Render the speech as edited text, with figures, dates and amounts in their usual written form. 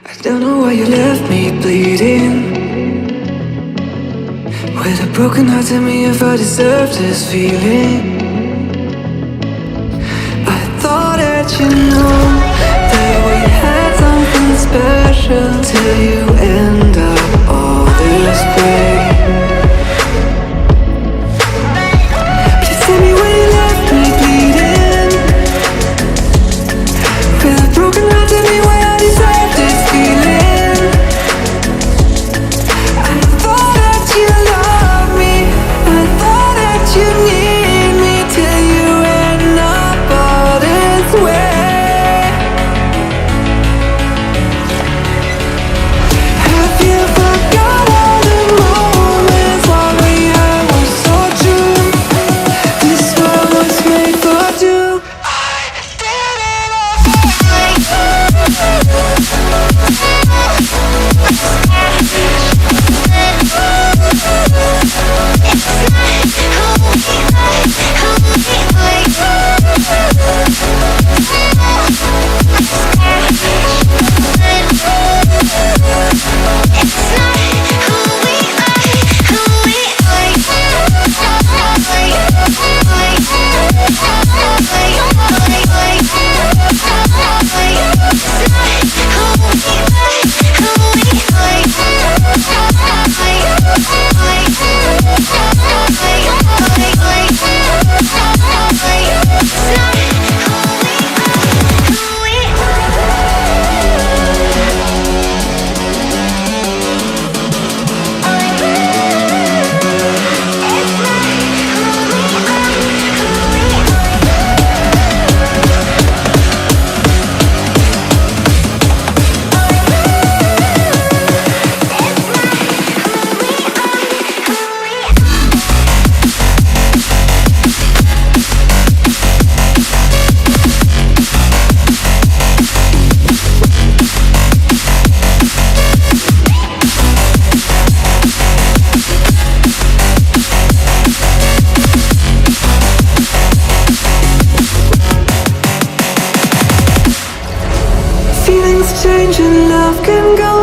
I don't know why you left me bleeding. With a broken heart, tell me if I deserve this feeling. I thought that you know that we had something special till you end up all this way. Please tell me why you left me bleeding. With a broken heart, tell me why I deserve this feeling. I thought that you loved me, I thought that you need me till you end up all this way. Have you forgot all the moments while we had was so true? This world was made for two. I did it Feelings change and love can go